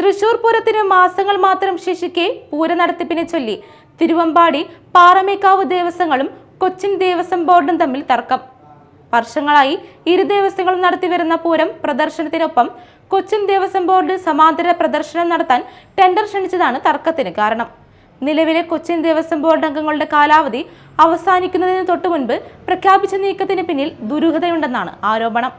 തൃശൂർ പൂരത്തിന് മാസങ്ങൾ മാത്രം ശേഷിക്കെ പൂരനടത്തിപ്പിനെ ചൊല്ലി തിരുവമ്പാടി പാറമേക്കാവ് ദേവസ്വങ്ങളും കൊച്ചിൻ ദേവസ്വം ബോർഡും തമ്മിൽ തർക്കം. വർഷങ്ങളായി ഇരു ദേവസ്വങ്ങളും നടത്തിവരുന്ന പൂരം പ്രദർശനത്തിനൊപ്പം കൊച്ചിൻ ദേവസ്വം ബോർഡ് സമാന്തര പ്രദർശനം നടത്താൻ ടെൻഡർ ക്ഷണിച്ചതാണ് തർക്കത്തിന് കാരണം. നിലവിലെ കൊച്ചിൻ ദേവസ്വം ബോർഡ് അംഗങ്ങളുടെ കാലാവധി അവസാനിക്കുന്നതിന് തൊട്ടു മുൻപ് പ്രഖ്യാപിച്ച നീക്കത്തിന് പിന്നിൽ ദുരൂഹതയുണ്ടെന്നാണ് ആരോപണം.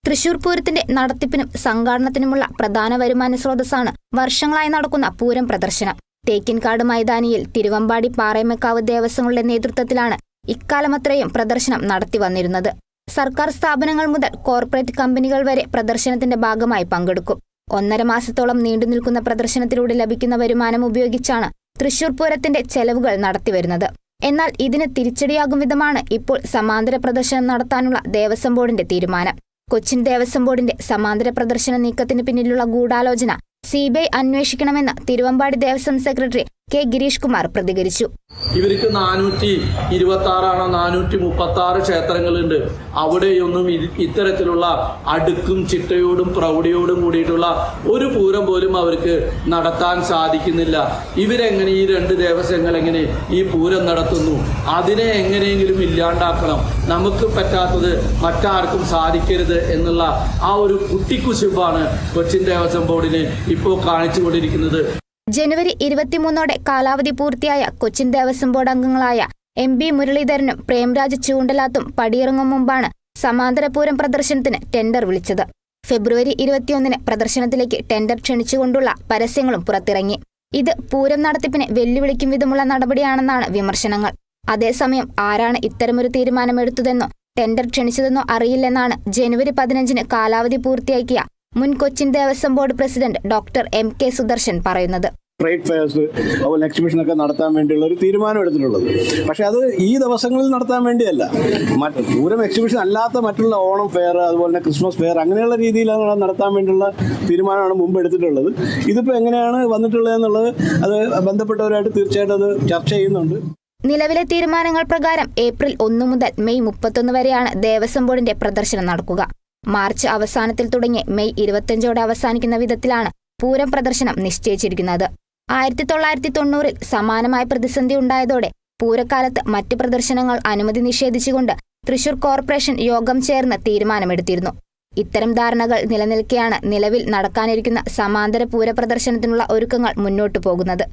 തൃശൂർ പൂരത്തിന്റെ നടത്തിപ്പിനും സംഘാടനത്തിനുമുള്ള പ്രധാന വരുമാന സ്രോതസ്സാണ് വർഷങ്ങളായി നടക്കുന്ന പൂരം പ്രദർശനം. തേക്കിൻകാട് മൈതാനിയിൽ തിരുവമ്പാടി പാറമേക്കാവ് ദേവസ്വങ്ങളുടെ നേതൃത്വത്തിലാണ് ഇക്കാലമത്രയും പ്രദർശനം നടത്തി വന്നിരുന്നത്. സർക്കാർ സ്ഥാപനങ്ങൾ മുതൽ കോർപ്പറേറ്റ് കമ്പനികൾ വരെ പ്രദർശനത്തിന്റെ ഭാഗമായി പങ്കെടുക്കും. 1.5 മാസത്തോളം നീണ്ടുനിൽക്കുന്ന പ്രദർശനത്തിലൂടെ ലഭിക്കുന്ന വരുമാനം ഉപയോഗിച്ചാണ് തൃശൂർ പൂരത്തിന്റെ ചെലവുകൾ നടത്തിവരുന്നത്. എന്നാൽ ഇതിന് തിരിച്ചടിയാകും വിധമാണ് ഇപ്പോൾ സമാന്തര പ്രദർശനം നടത്താനുള്ള ദേവസ്വം ബോർഡിന്റെ തീരുമാനം. കൊച്ചിൻ ദേവസ്വം ബോർഡിന്റെ സമാന്തര പ്രദർശന നീക്കത്തിന് പിന്നിലുള്ള ഗൂഢാലോചന CBI അന്വേഷിക്കണമെന്ന് തിരുവമ്പാടി ദേവസ്വം സെക്രട്ടറി കെ ഗിരീഷ് കുമാർ പ്രതികരിച്ചു. ഇവർക്ക് 426 436 ക്ഷേത്രങ്ങളുണ്ട്. അവിടെയൊന്നും ഇത്തരത്തിലുള്ള അടുക്കും ചിട്ടയോടും പ്രൗഢിയോടും കൂടിയിട്ടുള്ള ഒരു പൂരം പോലും അവർക്ക് നടത്താൻ സാധിക്കുന്നില്ല. ഇവരെങ്ങനെ ഈ 2 ദേവസ്വങ്ങൾ എങ്ങനെ ഈ പൂരം നടത്തുന്നു? അതിനെ എങ്ങനെയെങ്കിലും ഇല്ലാണ്ടാക്കണം. നമുക്ക് പറ്റാത്തത് മറ്റാർക്കും സാധിക്കരുത് എന്നുള്ള ആ ഒരു കുട്ടിക്കുശുമ്പാണ് കൊച്ചിൻ ദേവസ്വം ബോർഡിന് ഇപ്പോൾ കാണിച്ചുകൊണ്ടിരിക്കുന്നത്. ജനുവരി 23 കാലാവധി പൂർത്തിയായ കൊച്ചിൻ ദേവസ്വം ബോർഡ് അംഗങ്ങളായ MP മുരളീധരനും പ്രേംരാജ് ചൂണ്ടലാത്തും പടിയിറങ്ങും മുമ്പാണ് സമാന്തര പൂരം പ്രദർശനത്തിന് ടെൻഡർ വിളിച്ചത്. ഫെബ്രുവരി 21 പ്രദർശനത്തിലേക്ക് ടെൻഡർ ക്ഷണിച്ചുകൊണ്ടുള്ള പരസ്യങ്ങളും പുറത്തിറങ്ങി. ഇത് പൂരം നടത്തിപ്പിനെ വെല്ലുവിളിക്കും വിധമുള്ള നടപടിയാണെന്നാണ് വിമർശനങ്ങൾ. അതേസമയം ആരാണ് ഇത്തരമൊരു തീരുമാനമെടുത്തതെന്നോ ടെൻഡർ ക്ഷണിച്ചതെന്നോ അറിയില്ലെന്നാണ് ജനുവരി 15 കാലാവധി പൂർത്തിയാക്കിയ മുൻ Cochin Devaswom board president doctor MK Sudarshan പറയുന്നത്. ട്രേഡ് ഫെയർസ് അതുപോലെ എക്സിബിഷനൊക്കെ നടത്താൻ വേണ്ടിയുള്ള ഒരു തീരുമാനം എടുത്തിട്ടുള്ളത്. പക്ഷേ അത് ഈ ദിവസങ്ങളിൽ നടത്താൻ വേണ്ടിയല്ല, പൂരം എക്സിബിഷൻ അല്ലാത്ത മറ്റുള്ള ഓണം ഫെയർ അതുപോലെ തന്നെ ക്രിസ്മസ് ഫെയർ അങ്ങനെയുള്ള രീതിയിലാണ് നടത്താൻ വേണ്ടിയുള്ള തീരുമാനമാണ് മുമ്പ് എടുത്തിട്ടുള്ളത്. ഇതിപ്പോൾ എങ്ങനെയാണ് വന്നിട്ടുള്ളത് എന്നുള്ളത് അത് ബന്ധപ്പെട്ടവരായിട്ട് തീർച്ചയായിട്ടും അത് ചർച്ച ചെയ്യുന്നുണ്ട്. നിലവിലെ തീരുമാനങ്ങൾ പ്രകാരം ഏപ്രിൽ 1 മുതൽ മെയ് 31 വരെയാണ് ദേവസ്വം ബോർഡിന്റെ പ്രദർശനം നടക്കുക. മാർച്ച് അവസാനത്തിൽ തുടങ്ങി മെയ് 25 അവസാനിക്കുന്ന വിധത്തിലാണ് പൂരം പ്രദർശനം നിശ്ചയിച്ചിരിക്കുന്നത്. 1990 സമാനമായ പ്രതിസന്ധി ഉണ്ടായതോടെ പൂരക്കാലത്ത് മറ്റ് പ്രദർശനങ്ങൾ അനുമതി നിഷേധിച്ചുകൊണ്ട് തൃശൂർ കോർപ്പറേഷൻ യോഗം ചേർന്ന് തീരുമാനമെടുത്തിരുന്നു. ഇത്തരം ധാരണകൾ നിലനിൽക്കെയാണ് നിലവിൽ നടക്കാനിരിക്കുന്ന സമാന്തര പൂര പ്രദർശനത്തിനുള്ള ഒരുക്കങ്ങൾ മുന്നോട്ടു പോകുന്നത്.